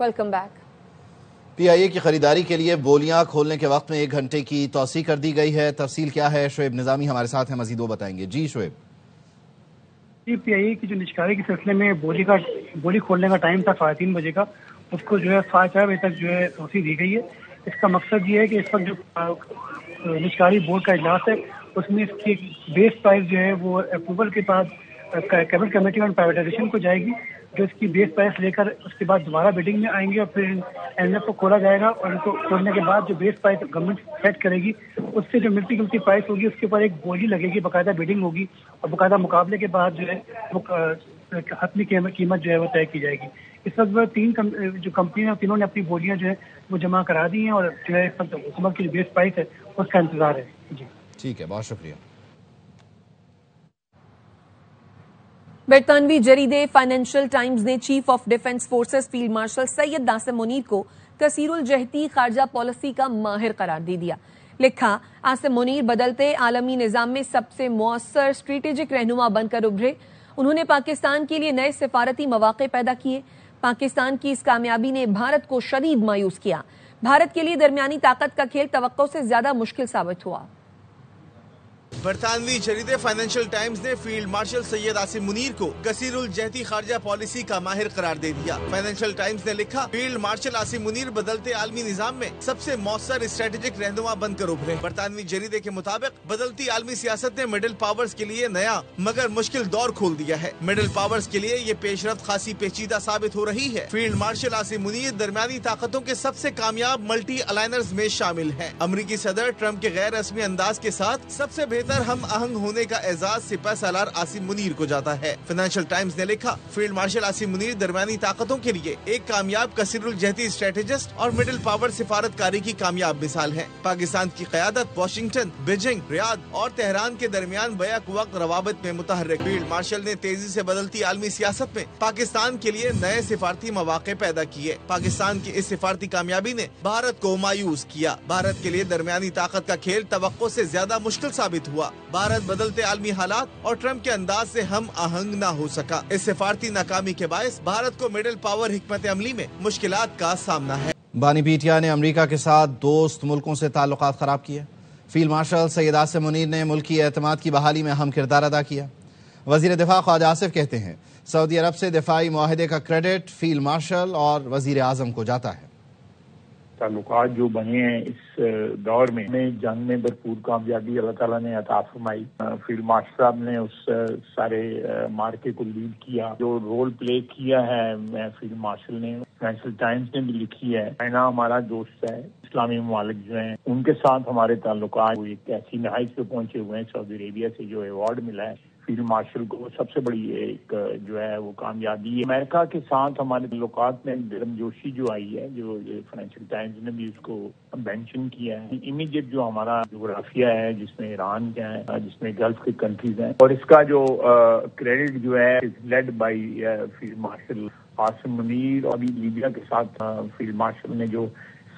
Welcome back. PIA کی خریداری کے لیے بولیاں کھولنے کے وقت میں 1 گھنٹے کی توسیع کر دی گئی ہے۔ تفصیل کیا ہے؟ شعیب نظامی ہمارے ساتھ ہیں، مزید وہ بتائیں گے۔ جی شعیب۔ PIA کی جو نجکاری کے سلسلے میں بولی کھولنے کا ٹائم تھا 3:30 بجے کا، اس کو جو ہے 4:30 بجے تک جو ہے توسیع دی گئی ہے۔ اس کا مقصد یہ ہے کہ اس وقت جو نجکاری بورڈ کا اجلاس ہے اس میں اس کی بیس پرائز جو ہے وہ اپروول کے بعد کیبنٹ کمیٹی آن پرائیویٹائزیشن کو جائے گی، جو اس کی بیس پرائز لے کر اس کے بعد دوبارہ بیڈنگ میں آئیں گے اور پھر NF کو کھولا جائے گا، اور ان کو کھولنے کے بعد جو بیس پرائز گورنمنٹ سیٹ کرے گی اس سے جو ملتی جلتی پرائز ہوگی اس کے اوپر ایک بولی لگے گی، باقاعدہ بیڈنگ ہوگی اور باقاعدہ مقابلے کے بعد جو ہے وہ حتمی قیمت جو ہے وہ طے کی جائے گی۔ اس وقت 3 جو کمپنیاں تینوں نے اپنی بولیاں جو ہے وہ جمع کرا دی ہیں اور جو ہے اس وقت حکومت کی جو بیس پرائز ہے اس کا انتظار ہے۔ جی ٹھیک ہے، بہت شکریہ۔ برطانوی جریدے فائنینشل ٹائمز نے chief of defence forces field marshal Syed Nasir Munir کو کثیر الجہتی خارجہ پالیسی کا ماہر قرار دے دیا۔ لکھا، عاصم منیر بدلتے عالمی نظام میں سب سے مؤثر اسٹریٹجک رہنما بن کر ابھرے۔ انہوں نے پاکستان کے لیے نئے سفارتی مواقع پیدا کیے۔ پاکستان کی اس کامیابی نے بھارت کو شدید مایوس کیا۔ بھارت کے لیے درمیانی طاقت کا کھیل توقع سے زیادہ مشکل ثابت ہوا۔ برطانوی جریدے فائنینشل ٹائمز نے فیلڈ مارشل سید عاصم منیر کو کثیر الجہتی خارجہ پالیسی کا ماہر قرار دے دیا۔ فائنینشل ٹائمز نے لکھا، فیلڈ مارشل عاصم منیر بدلتے عالمی نظام میں سب سے مؤثر اسٹریٹجک رہنما بن کر ابھرے۔ برطانوی جریدے کے مطابق بدلتی عالمی سیاست نے مڈل پاورز کے لیے نیا مگر مشکل دور کھول دیا ہے۔ مڈل پاورز کے لیے یہ پیش رفت خاصی پیچیدہ ثابت ہو رہی ہے۔ فیلڈ مارشل عاصم منیر درمیانی طاقتوں کے سب سے کامیاب ملٹی الائنرز میں شامل ہیں۔ امریکی صدر ٹرمپ کے غیر رسمی انداز کے ساتھ سب سے بہتر ہم آہنگ ہونے کا اعزاز سپہ سالار عاصم منیر کو جاتا ہے۔ فائنینشل ٹائمز نے لکھا، فیلڈ مارشل عاصم منیر درمیانی طاقتوں کے لیے ایک کامیاب کثیر الجہتی اسٹریٹجسٹ اور مڈل پاور سفارت کاری کی کامیاب مثال ہے۔ پاکستان کی قیادت واشنگٹن، بیجنگ، ریاض اور تہران کے درمیان بیک وقت روابط میں متحرک۔ فیلڈ مارشل نے تیزی سے بدلتی عالمی سیاست میں پاکستان کے لیے نئے سفارتی مواقع پیدا کیے۔ پاکستان کی اس سفارتی کامیابی نے بھارت کو مایوس کیا۔ بھارت کے لیے درمیانی طاقت کا کھیل توقع سے زیادہ مشکل ثابت ہوا۔ بھارت بدلتے عالمی حالات اور ٹرمپ کے انداز سے ہم آہنگ نہ ہو سکا۔ اس سفارتی ناکامی کے باعث بھارت کو مڈل پاور حکمت عملی میں مشکلات کا سامنا ہے۔ بانی پیٹیا نے امریکہ کے ساتھ دوست ملکوں سے تعلقات خراب کیے۔ فیلڈ مارشل سید عاصم منیر نے ملکی اعتماد کی بحالی میں اہم کردار ادا کیا۔ وزیر دفاع خواجہ آصف کہتے ہیں، سعودی عرب سے دفاعی معاہدے کا کریڈٹ فیلڈ مارشل اور وزیر اعظم کو جاتا ہے۔ تعلقات جو بنے ہیں اس دور میں جنگ میں بھرپور کامیابی اللہ تعالیٰ نے عطا فرمائی۔ فیلڈ مارشل صاحب نے اس سارے مارکے کو لیڈ کیا، جو رول پلے کیا ہے فیلڈ مارشل نے۔ فائنینشل ٹائمز نے بھی لکھی ہے، چائنا ہمارا دوست ہے، اسلامی ممالک جو ہیں ان کے ساتھ ہمارے تعلقات ایک ایسی نہایت پہ پہنچے ہوئے ہیں۔ سعودی عربیہ سے جو ایوارڈ ملا ہے فیلڈ مارشل کو، سب سے بڑی ایک جو ہے وہ کامیابی ہے۔ امریکہ کے ساتھ ہمارے تعلقات میں گرمجوشی جو آئی ہے، جو فائنینشل ٹائمز نے بھی اس کو مینشن کیا ہے۔ امیڈیٹ جو ہمارا جغرافیہ ہے جس میں ایران کا ہے، جس میں گلف کی کنٹریز ہیں، اور اس کا جو کریڈٹ جو ہے led by field marshal Asim Munir. اور ابھی لیبیا کے ساتھ فیلڈ مارشل نے جو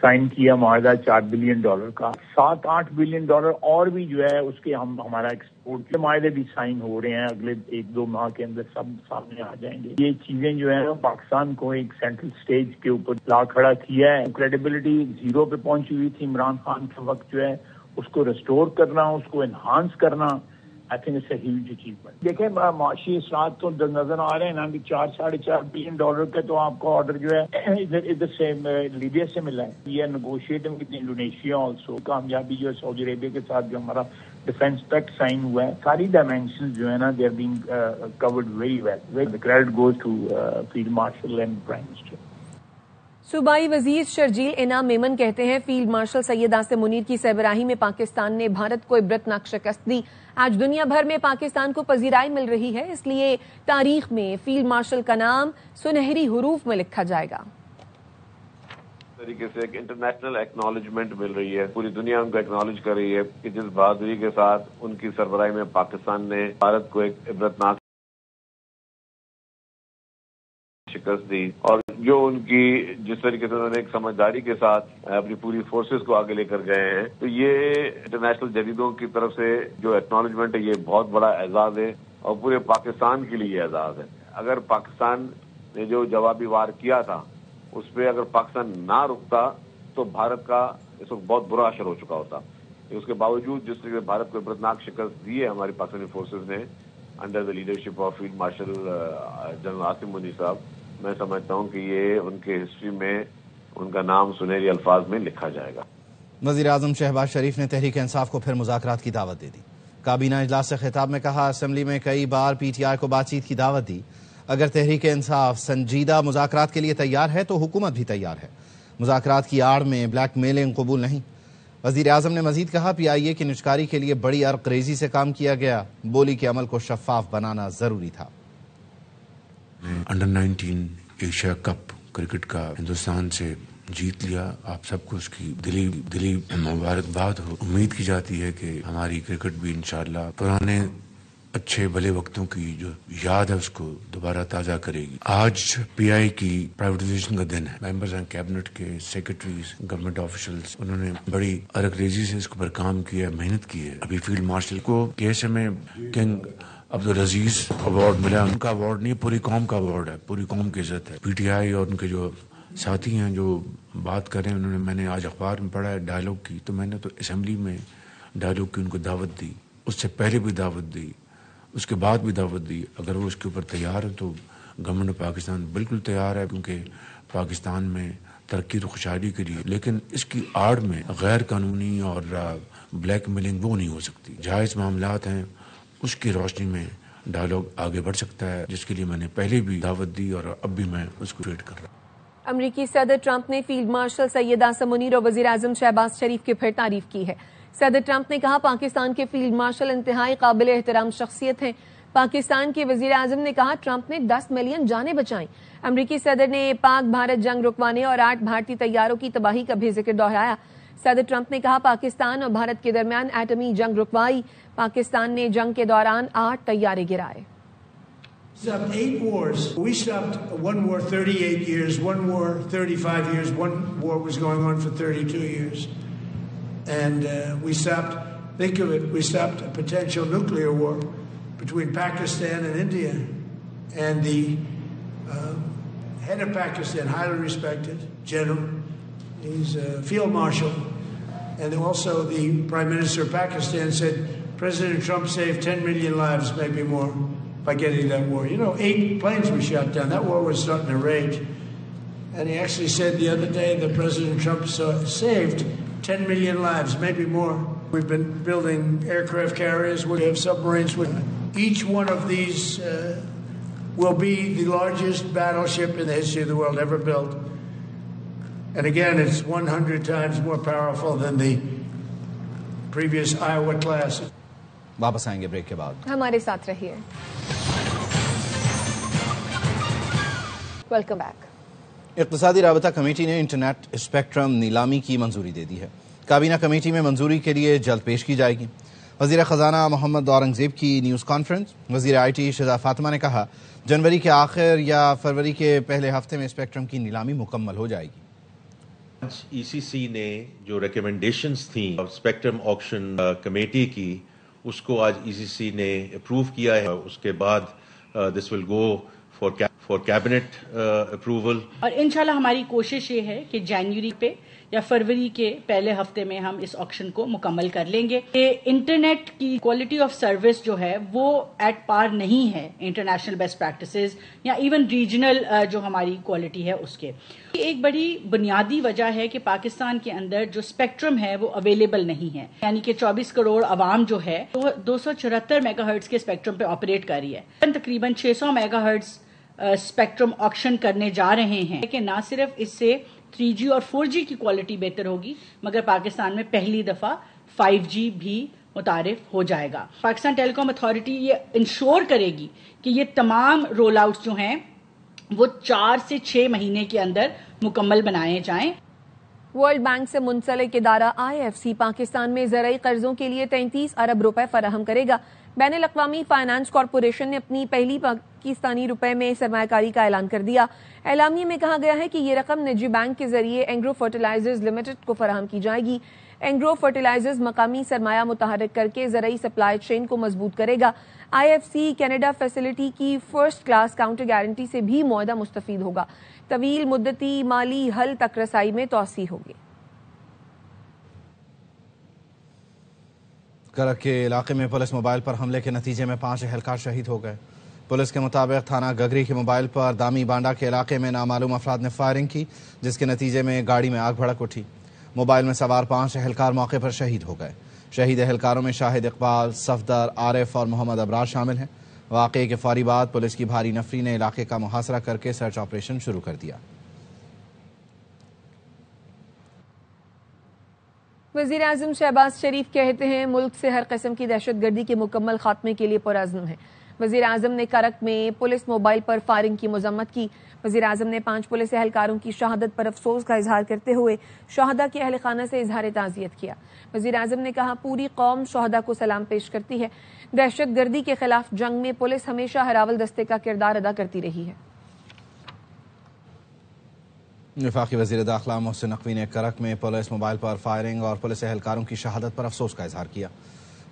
سائن کیا معاہدہ $4 بلین کا، $7-8 بلین اور بھی جو ہے اس کے ہمارا ایکسپورٹ کے معاہدے بھی سائن ہو رہے ہیں، اگلے 1-2 ماہ کے اندر سب سامنے آ جائیں گے۔ یہ چیزیں جو ہیں پاکستان کو ایک سینٹرل سٹیج کے اوپر لا کھڑا کیا ہے۔ کریڈیبلٹی 0 پہ پہنچی ہوئی تھی عمران خان کے وقت، جو ہے اس کو ریسٹور کرنا، اس کو انہانس کرنا، I think it's a huge achievement۔ دیکھیں معاشی اثرات تو نظر آ رہے ہیں نا، کہ $4-4.5 بلین کا تو آپ کو آرڈر جو ہے ادھر سے لیبیا سے ملا ہے۔ یہ نیگوشیٹنگ ود انڈونیشیا آلسو، کامیابی جو ہے سعودی عربیہ کے ساتھ جو ہمارا ڈیفینس پیکٹ سائن ہوا ہے، ساری ڈائمینشن جو ہے نا they are being covered very well. The credit goes to Field Marshal and Prime Minister۔ صوبائی وزیر شرجیل انعام میمن کہتے ہیں، فیلڈ مارشل سید عاصم منیر کی سربراہی میں پاکستان نے بھارت کو عبرتناک شکست دی۔ آج دنیا بھر میں پاکستان کو پذیرائی مل رہی ہے، اس لیے تاریخ میں فیلڈ مارشل کا نام سنہری حروف میں لکھا جائے گا۔ طریقے سے ایک انٹرنیشنل ایکنالجمنٹ مل رہی ہے، پوری دنیا ان کو ایکنالج کر رہی ہے کہ جس بہادری کے ساتھ ان کی سربراہی میں پاکستان نے بھارت کو ایک عبرتناک شکست دی، اور جو ان کی جس طریقے سے انہوں نے ایک سمجھداری کے ساتھ اپنی پوری فورسز کو آگے لے کر گئے ہیں، تو یہ انٹرنیشنل جریدوں کی طرف سے جو ایکنالجمنٹ ہے یہ بہت بڑا اعزاز ہے، اور پورے پاکستان کے لیے اعزاز ہے۔ اگر پاکستان نے جو جوابی وار کیا تھا اس پہ اگر پاکستان نہ رکتا تو بھارت کا اس وقت بہت برا اثر ہو چکا ہوتا. اس کے باوجود جس طرح سے بھارت کو عبرتناک شکست دی ہے ہماری پاکستانی فورسز نے under the leadership of field marshal general Asim Munir صاحب, میں سمجھتا ہوں کہ یہ ان کے ہسٹری میں ان کا نام سنہری الفاظ میں لکھا جائے گا. وزیر اعظم شہباز شریف نے تحریک انصاف کو پھر مذاکرات کی دعوت دے دی. کابینہ اجلاس سے خطاب میں کہا, اسمبلی میں کئی بار پی ٹی آئی کو بات چیت کی دعوت دی. اگر تحریک انصاف سنجیدہ مذاکرات کے لیے تیار ہے تو حکومت بھی تیار ہے. مذاکرات کی آڑ میں بلیک میلنگ قبول نہیں. وزیر اعظم نے مزید کہا, پی آئی اے کی نجکاری کے لیے بڑی عرق ریزی سے کام کیا گیا. بولی کے عمل کو شفاف بنانا ضروری تھا. انڈر 19 ایشیا کپ کرکٹ کا ہندوستان سے جیت لیا. آپ سب کو اس کی دلی مبارکباد ہو. امید کی جاتی ہے کہ ہماری کرکٹ بھی انشاءاللہ پرانے اچھے بھلے وقتوں کی جو یاد ہے اس کو دوبارہ تازہ کرے گی. آج پی آئی کی پرائیویٹائزیشن کا دن ہے. ممبرز ہیں کیبنٹ کے, سیکرٹریز, گورنمنٹ آفیشلز, انہوں نے بڑی عرق ریزی سے اس کے اوپر کام کیا, محنت کی ہے. ابھی فیلڈ مارشل کو کیس میں کنگ عبدالعزیز ایوارڈ ملا. ان کا ایوارڈ نہیں, پوری قوم کا ایوارڈ ہے, پوری قوم کی عزت ہے. پی ٹی آئی اور ان کے جو ساتھی ہیں جو بات کر رہے ہیں, انہوں نے, میں نے آج اخبار میں پڑھا ہے ڈائلاگ کی, تو میں نے تو اسمبلی میں ڈائلاگ کی ان کو دعوت دی. اس سے پہلے بھی دعوت دی, اس کے بعد بھی دعوت دی. اگر وہ اس کے اوپر تیار ہیں تو گورنمنٹ پاکستان بالکل تیار ہے, کیونکہ پاکستان میں ترقی اور خوشحالی کے لیے. لیکن اس کی آڑ میں غیر قانونی اور بلیک میلنگ وہ نہیں ہو سکتی. جائز معاملات ہیں, اس کی روشنی میں ڈائلاگ آگے بڑھ سکتا ہے, جس کے لیے میں نے پہلے بھی دعوت دی اور اب بھی میں اس کو ویٹ کر رہا ہوں. امریکی صدر ٹرمپ نے فیلڈ مارشل سید عاصم منیر اور وزیر اعظم شہباز شریف کی پھر تعریف کی ہے. صدر ٹرمپ نے کہا, پاکستان کے فیلڈ مارشل انتہائی قابل احترام شخصیت ہیں. پاکستان کے وزیر اعظم نے کہا, ٹرمپ نے 10 ملین جانیں بچائیں. امریکی صدر نے پاک بھارت جنگ رکوانے اور 8 بھارتی طیاروں کی تباہی کا بھی ذکر دہرایا. صدر ٹرمپ نے کہا, پاکستان اور بھارت کے درمیان ایٹمی جنگ رکوائی. پاکستان نے جنگ کے دوران 8 طیارے گرائے. Stopped 8 wars. We stopped one war 38 years, one war 35 years, one war was going on for 32 years. And we stopped, think of it, we stopped a potential nuclear war between Pakistan and India. And the head of Pakistan, highly respected general, he's a field marshal. And also the Prime Minister of Pakistan said, President Trump saved 10 million lives, maybe more, by getting that war. You know, 8 planes we shot down. That war was starting to rage. And he actually said the other day that President Trump saved 10 million lives, maybe more. We've been building aircraft carriers. We have submarines. Each one of these will be the largest battleship in the history of the world ever built. And again, it's 100 times more powerful than the previous Iowa class. واپس آئیں گے break کے بعد. ہمارے ساتھ رہیے. Welcome back. اقتصادی رابطہ کمیٹی نے انٹرنیٹ اسپیکٹرم نیلامی کی منظوری دے دی ہے. کابینہ کمیٹی میں منظوری کے لیے جلد پیش کی جائے گی. وزیر خزانہ محمد اورنگزیب کی نیوز کانفرنس. وزیر آئی ٹی شہزاد فاطمہ نے کہا, جنوری کے آخر یا فروری کے پہلے ہفتے میں اسپیکٹرم کی نیلامی مکمل ہو جائے گی. ای سی سی نے جو ریکمنڈیشنز تھیں اسپیکٹرم آکشن کمیٹی کی, اس کو آج ای سی سی نے اپروو کیا ہے. اس کے بعد دس ول گو فار کیبنٹ اپروول. اور انشاءاللہ ہماری کوشش یہ ہے کہ جنوری پہ یا فروری کے پہلے ہفتے میں ہم اس آکشن کو مکمل کر لیں گے. انٹرنیٹ کی کوالٹی آف سروس جو ہے وہ ایٹ پار نہیں ہے انٹرنیشنل بیسٹ پریکٹسز یا ایون ریجنل جو ہماری کوالٹی ہے اس کے. ایک بڑی بنیادی وجہ ہے کہ پاکستان کے اندر جو اسپیکٹرم ہے وہ اویلیبل نہیں ہے. یعنی کہ 24 کروڑ عوام جو ہے وہ 274 میگا ہرٹز کے اسپیکٹرم پہ آپریٹ کر رہی ہے. تقریباً 600 میگا ہرٹز اسپیکٹرم آکشن کرنے جا رہے ہیں کہ نہ صرف اس سے 3G اور 4G کی کوالٹی بہتر ہوگی, مگر پاکستان میں پہلی دفعہ 5G بھی متعارف ہو جائے گا. پاکستان ٹیلی کام اتھارٹی یہ انشور کرے گی کہ یہ تمام رول آؤٹس جو ہیں وہ 4 سے 6 مہینے کے اندر مکمل بنائے جائیں. ورلڈ بینک سے منسلک ادارہ IFC پاکستان میں زرعی قرضوں کے لیے 33 ارب روپے فراہم کرے گا. بین الاقوامی فائنانس کارپوریشن نے اپنی پہلی پاکستانی روپے میں سرمایہ کاری کا اعلان کر دیا. اعلامیے میں کہا گیا ہے کہ یہ رقم نجی بینک کے ذریعے اینگرو فرٹیلائزرز لمیٹڈ کو فراہم کی جائے گی. اینگرو فرٹیلائزرز مقامی سرمایہ متحرک کر کے زرعی سپلائی چین کو مضبوط کرے گا۔ IFC کینیڈا فیسلٹی کی فرسٹ کلاس کاؤنٹر گارنٹی سے بھی معاہدہ مستفید ہوگا۔ طویل مدتی مالی حل تک رسائی میں توسیع ہوگی۔ کرک کے علاقے میں پولیس موبائل پر حملے کے نتیجے میں 5 اہلکار شہید ہو گئے۔ پولیس کے مطابق تھانہ گگری کے موبائل پر دامی بانڈا کے علاقے میں نامعلوم افراد نے فائرنگ کی، جس کے نتیجے میں گاڑی میں آگ بھڑک اٹھی۔ موبائل میں سوار 5 اہلکار موقع پر شہید ہو گئے۔ شہید اہلکاروں میں شاہد اقبال، صفدر، عارف اور محمد ابرار شامل ہیں۔ واقعے کے فوری بعد پولیس کی بھاری نفری نے علاقے کا محاصرہ کر کے سرچ آپریشن شروع کر دیا۔ وزیر اعظم شہباز شریف کہتے ہیں ملک سے ہر قسم کی دہشت گردی کے مکمل خاتمے کے لیے پرعزم ہے۔ وزیر اعظم نے کرک میں پولیس موبائل پر فائرنگ کی مذمت کی۔ وزیر اعظم نے 5 پولیس اہلکاروں کی شہادت پر افسوس کا اظہار کرتے ہوئے شہداء کے اہل خانہ سے اظہار تعزیت کیا۔ وزیر اعظم نے کہا پوری قوم شہداء کو سلام پیش کرتی ہے۔ دہشت گردی کے خلاف جنگ میں پولیس ہمیشہ ہراول دستے کا کردار ادا کرتی رہی ہے۔ وفاقی وزیر داخلہ محسن نقوی نے کرک میں پولیس موبائل پر فائرنگ اور پولیس اہلکاروں کی شہادت پر افسوس کا اظہار کیا۔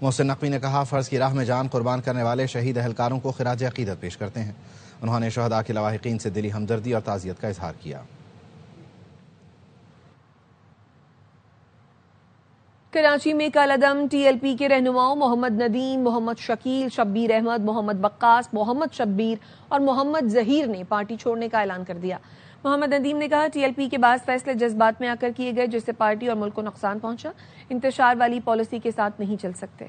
محسن نقوی نے کہا فرض کی راہ میں جان قربان کرنے والے شہید اہلکاروں کو خراج عقیدت پیش کرتے ہیں۔ انہوں نے شہداء کے لواحقین سے دلی ہمدردی اور تعزیت کا اظہار کیا۔ کراچی میں کالعدم TLP کے رہنماؤں محمد ندیم، محمد شکیل، شبیر احمد، محمد بقاس، محمد شبیر اور محمد ظہیر نے پارٹی چھوڑنے کا اعلان کر دیا۔ محمد ندیم نے کہا TLP کے بعض فیصلے جذبات میں آ کر کیے گئے جس سے پارٹی اور ملک کو نقصان پہنچا۔ انتشار والی پالیسی کے ساتھ نہیں چل سکتے۔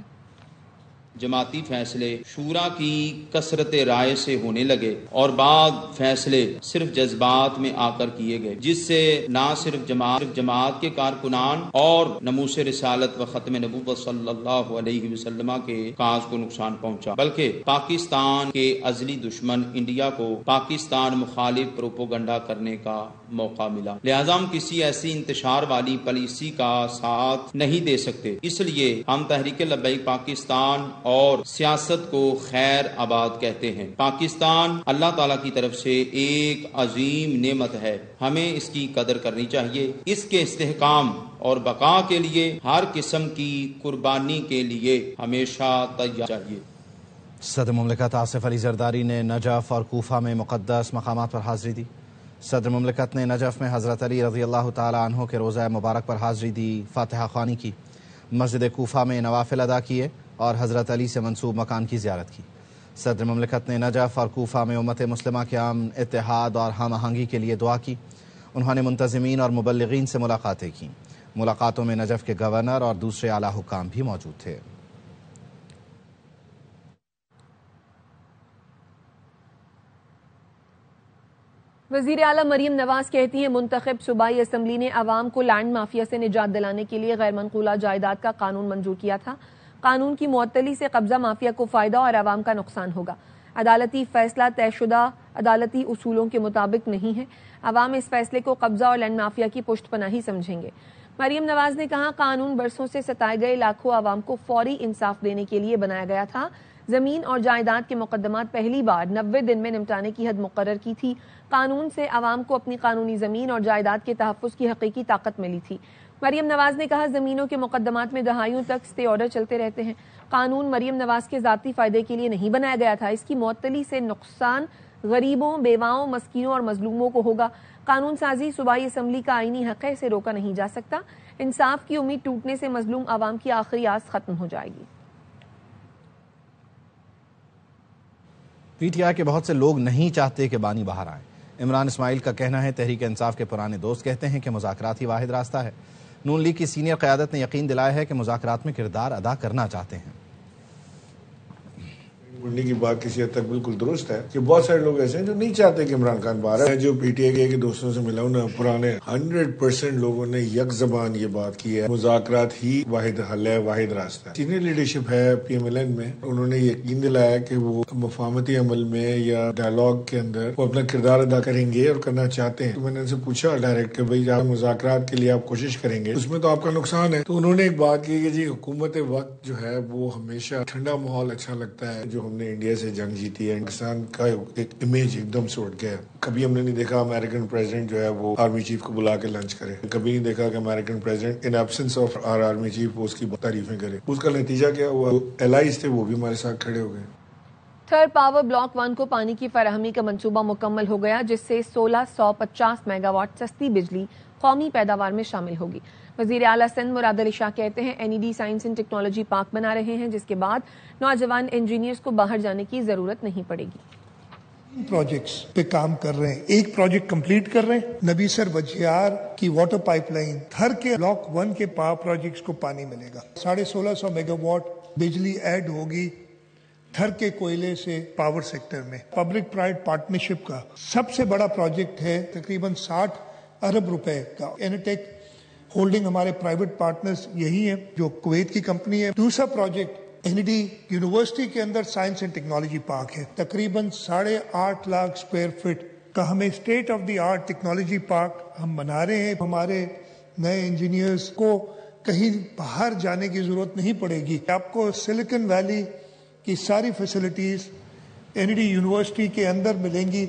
جماعتی فیصلے شورا کی کثرت رائے سے ہونے لگے اور بعض فیصلے صرف جذبات میں آ کر کیے گئے، جس سے نہ صرف جماعت کے کارکنان اور ناموس رسالت و ختم نبوت صلی اللہ علیہ وسلم کے کاز کو نقصان پہنچا، بلکہ پاکستان کے ازلی دشمن انڈیا کو پاکستان مخالف پروپوگنڈا کرنے کا موقع ملا۔ لہذا ہم کسی ایسی انتشار والی پالیسی کا ساتھ نہیں دے سکتے۔ اس لیے ہم تحریک لبیک پاکستان اور سیاست کو خیر آباد کہتے ہیں۔ پاکستان اللہ تعالیٰ کی طرف سے ایک عظیم نعمت ہے، ہمیں اس کی قدر کرنی چاہیے۔ اس کے استحکام اور بقا کے لیے ہر قسم کی قربانی کے لیے ہمیشہ تیار چاہیے۔ صدر مملکت آصف علی زرداری نے نجف اور کوفہ میں مقدس مقامات پر حاضری دی۔ صدر مملکت نے نجف میں حضرت علی رضی اللہ تعالیٰ عنہ کے روضہ مبارک پر حاضری دی، فاتحہ خوانی کی، مسجد کوفہ میں نوافل ادا کیے اور حضرت علی سے منسوب مکان کی زیارت کی۔ صدر مملکت نے نجف اور کوفہ میں امت مسلمہ کے امن، اتحاد اور ہم آہنگی کے لیے دعا کی۔ انہوں نے منتظمین اور مبلغین سے ملاقاتیں کیں۔ ملاقاتوں میں نجف کے گورنر اور دوسرے اعلیٰ حکام بھی موجود تھے۔ وزیر اعلیٰ مریم نواز کہتی ہیں منتخب صوبائی اسمبلی نے عوام کو لینڈ مافیا سے نجات دلانے کے لیے غیر منقولہ جائیداد کا قانون منظور کیا تھا۔ قانون کی معطلی سے قبضہ مافیا کو فائدہ اور عوام کا نقصان ہوگا۔ عدالتی فیصلہ طے شدہ عدالتی اصولوں کے مطابق نہیں ہے۔ عوام اس فیصلے کو قبضہ اور لینڈ مافیا کی پشت پناہی سمجھیں گے۔ مریم نواز نے کہا قانون برسوں سے ستائے گئے لاکھوں عوام کو فوری انصاف دینے کے لیے بنایا گیا تھا۔ زمین اور جائیداد کے مقدمات پہلی بار 90 دن میں نمٹانے کی حد مقرر کی تھی۔ قانون سے عوام کو اپنی قانونی زمین اور جائیداد کے تحفظ کی حقیقی طاقت ملی تھی۔ مریم نواز نے کہا زمینوں کے مقدمات میں دہائیوں تک اسٹے آرڈر چلتے رہتے ہیں۔ قانون مریم نواز کے ذاتی فائدے کے لیے نہیں بنایا گیا تھا۔ اس کی معطلی سے نقصان غریبوں، بیواؤں، مسکینوں اور مظلوموں کو ہوگا۔ قانون سازی صوبائی اسمبلی کا آئینی حق ہے، اسے روکا نہیں جا سکتا۔ انصاف کی امید ٹوٹنے سے مظلوم عوام کی آخری آس ختم ہو جائے گی۔ PTI کے بہت سے لوگ نہیں چاہتے کہ بانی باہر آئیں۔ عمران اسماعیل کا کہنا ہے تحریک انصاف کے پرانے دوست کہتے ہیں کہ مذاکرات ہی واحد راستہ ہے۔ نون لیگ کی سینئر قیادت نے یقین دلایا ہے کہ مذاکرات میں کردار ادا کرنا چاہتے ہیں۔ بڑھنے کی بات کسی حد تک بالکل درست ہے کہ بہت سارے لوگ ایسے ہیں جو نہیں چاہتے کہ عمران خان باہر آئے۔ جو PTI کے دوستوں سے ملا ہوں پرانے 100% لوگوں نے یک زبان یہ بات کی ہے مذاکرات ہی واحد حل ہے، واحد راستہ ہے۔ سینئر لیڈرشپ ہے PMLN میں، انہوں نے یقین دلایا کہ وہ مفاہمتی عمل میں یا ڈائلاگ کے اندر وہ اپنا کردار ادا کریں گے اور کرنا چاہتے ہیں۔ تو میں نے ان سے پوچھا ڈائریکٹ کہ بھائی آپ مذاکرات کے لیے آپ کوشش کریں گے، اس میں تو آپ کا نقصان ہے۔ تو انہوں نے ایک بات کی کہ جی حکومت وقت جو ہے وہ ہمیشہ ٹھنڈا ماحول اچھا لگتا ہے، جو ہم نے انڈیا سے جنگ جیتی ہے، پاکستان کا ایک امیج ایک دم سے اٹھ گیا ہے. کبھی ہم نے نہیں دیکھا امریکن پریزیڈنٹ جو ہے وہ آرمی چیف کو بلا کے لنچ کرے، کبھی نہیں دیکھا کہ American president in absence of our army chief اس کی تعریفیں کرے. اس کا نتیجہ کیا ہوا؟ الائز تھے وہ بھی ہمارے ساتھ کھڑے ہو گئے. تھرڈ پاور بلاک 1 کو پانی کی فراہمی کا منصوبہ مکمل ہو گیا، جس سے 1650 میگا واٹ سستی بجلی قومی پیداوار میں شامل ہوگی. وزیر اعلیٰ سندھ مراد علی شاہ کہتے ہیں NED science and technology park بنا رہے ہیں، جس کے بعد نوجوان انجینئرز کو باہر جانے کی ضرورت نہیں پڑے گی. پروجیکٹس پہ کام کر رہے ہیں. ایک پروجیکٹ کمپلیٹ کر رہے ہیں، نبی سر بجیار کی واٹر پائپ لائن. تھر کے بلاک 1 کے پاور پروجیکٹس کو پانی ملے گا. 1650 میگا واٹ بجلی ایڈ ہوگی تھر کے کوئلے سے پاور سیکٹر میں. پبلک پرائیویٹ پارٹنرشپ کا سب سے بڑا پروجیکٹ ہے، تقریباً 60 ارب روپے کا. اینٹیک ہولڈنگ ہمارے پرائیویٹ پارٹنرز یہی ہیں جو کویت کی کمپنی ہے. دوسرا پروجیکٹ NED یونیورسٹی کے اندر سائنس اینڈ ٹیکنالوجی پارک ہے، تقریباً 8.5 لاکھ اسکوائر فٹ کا. ہمیں state of the art technology park ہم بنا رہے ہیں. ہمارے نئے انجینئرز کو کہیں باہر جانے کی ضرورت نہیں پڑے گی. آپ کو سلیکن ویلی کی ساری فیسلٹیز NED یونیورسٹی کے اندر ملیں گی.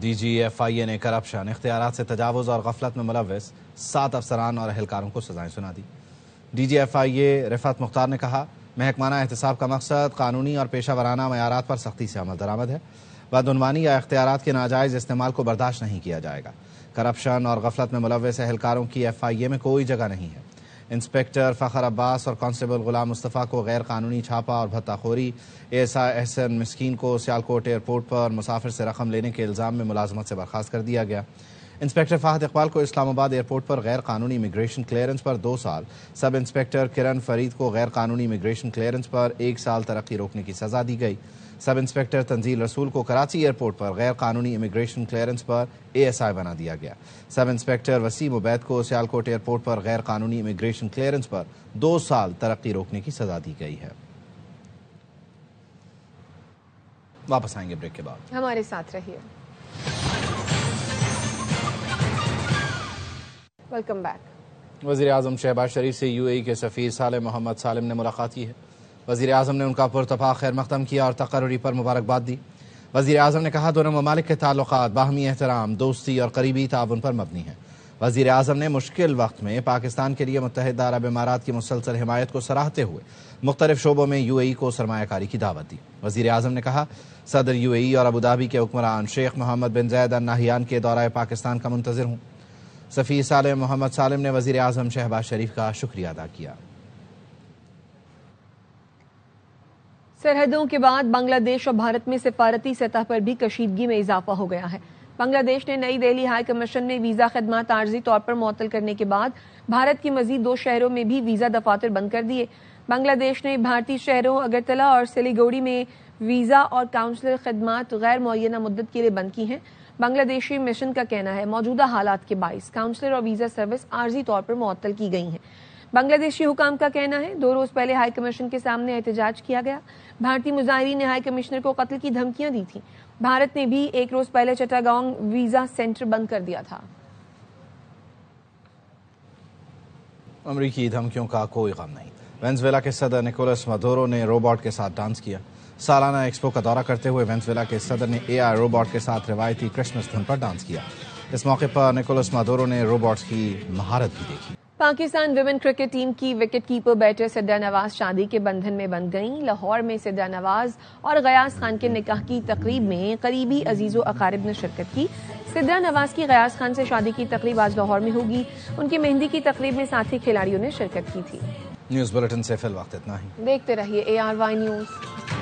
DGFIA نے کرپشن، اختیارات سے تجاوز اور غفلت میں ملوث 7 افسران اور اہلکاروں کو سزائیں سنا دی. DGFIA رفعت مختار نے کہا، محکمانہ احتساب کا مقصد قانونی اور پیشہ ورانہ معیارات پر سختی سے عمل درآمد ہے. بدعنوانی یا اختیارات کے ناجائز استعمال کو برداشت نہیں کیا جائے گا. کرپشن اور غفلت میں ملوث اہلکاروں کی FIA میں کوئی جگہ نہیں ہے. انسپیکٹر فخر عباس اور کانسٹیبل غلام مصطفیٰ کو غیر قانونی چھاپا اور بھتہ خوری، ASI احسن مسکین کو سیالکوٹ ایئرپورٹ پر مسافر سے رقم لینے کے الزام میں ملازمت سے برخاست کر دیا گیا. انسپیکٹر فہد اقبال کو اسلام آباد ایئرپورٹ پر غیر قانونی امیگریشن کلیئرنس پر 2 سال، سب انسپیکٹر کرن فرید کو غیر قانونی امیگریشن کلیئرنس پر 1 سال ترقی روکنے کی سزا دی گئی. سب انسپیکٹر تنزیل رسول کو کراچی ایئرپورٹ پر غیر قانونی امیگریشن کلیئرنس پر ASI بنا دیا گیا. سب انسپیکٹر وسیم عبید کو سیالکوٹ ایئرپورٹ پر غیر قانونی امیگریشن کلیئرنس پر 2 سال ترقی روکنے کی سزا دی گئی ہے. واپس آئیں گے بریک کے بعد، ہمارے ساتھ رہیے. Welcome back. وزیر اعظم شہباز شریف سے UAE کے سفیر صالح محمد سالم نے ملاقات کی ہے. وزیر اعظم نے ان کا پرتپاک خیر مقدم کیا اور تقرری پر مبارکباد دی. وزیر اعظم نے کہا، دونوں ممالک کے تعلقات باہمی احترام، دوستی اور قریبی تعاون پر مبنی ہیں. وزیر اعظم نے مشکل وقت میں پاکستان کے لیے متحدہ عرب امارات کی مسلسل حمایت کو سراہتے ہوئے مختلف شعبوں میں UAE کو سرمایہ کاری کی دعوت دی. وزیر اعظم نے کہا، صدر UAE اور ابوظہبی کے حکمران شیخ محمد بن زید ال نہیان کے دورہ پاکستان کا منتظر ہوں. سفیر صالح محمد سالم نے وزیر اعظم شہباز شریف کا شکریہ ادا کیا. سرحدوں کے بعد بنگلہ دیش اور بھارت میں سفارتی سطح پر بھی کشیدگی میں اضافہ ہو گیا ہے. بنگلہ دیش نے نئی دہلی ہائی کمیشن میں ویزا خدمات عارضی طور پر معطل کرنے کے بعد بھارت کی مزید 2 شہروں میں بھی ویزا دفاتر بند کر دیے. بنگلہ دیش نے بھارتی شہروں اگرتلہ اور سلیگوڑی میں ویزا اور کاؤنسلر خدمات غیر معینہ مدت کے لیے بند کی ہیں. بنگلہ دیشی مشن کا کہنا ہے موجودہ حالات کے باعث کاؤنسلر اور ویزا سروس عارضی طور پر معطل کی گئی ہیں. بنگلہ دیشی حکام کا کہنا ہے 2 روز پہلے ہائی کمیشن کے سامنے احتجاج کیا گیا. بھارتی مظاہرین نے ہائی کمشنر کو قتل کی دھمکیاں دی تھیں. بھارت نے بھی 1 روز پہلے چٹاگانگ ویزا سینٹر بند کر دیا تھا. امریکی دھمکیوں کا کوئی غم نہیں. وینزویلا کے صدر نکولس مادورو نے روبوٹ کے ساتھ ڈانس کیا. سالانہ ایکسپو کا دورہ کرتے ہوئے وینزویلا کے صدر نے AI روبوٹ کے ساتھ روایتی کرسمس دھن پر ڈانس کیا. اس موقع پر نکولس مادورو نے روبوٹس کی مہارت بھی دیکھی. پاکستان ویمن کرکٹ ٹیم کی وکٹ کیپر بیٹر سدرا نواز شادی کے بندھن میں بندھ گئیں. لاہور میں سدرا نواز اور غیاث خان کے نکاح کی تقریب میں قریبی عزیز و اقارب نے شرکت کی. سدرا نواز کی غیاث خان سے شادی کی تقریب آج لاہور میں ہوگی. ان کی مہندی کی تقریب میں ساتھی کھلاڑیوں نے شرکت کی تھی. نیوز بلیٹن سے فی الوقت اتنا ہی. دیکھتے رہیے ARY نیوز.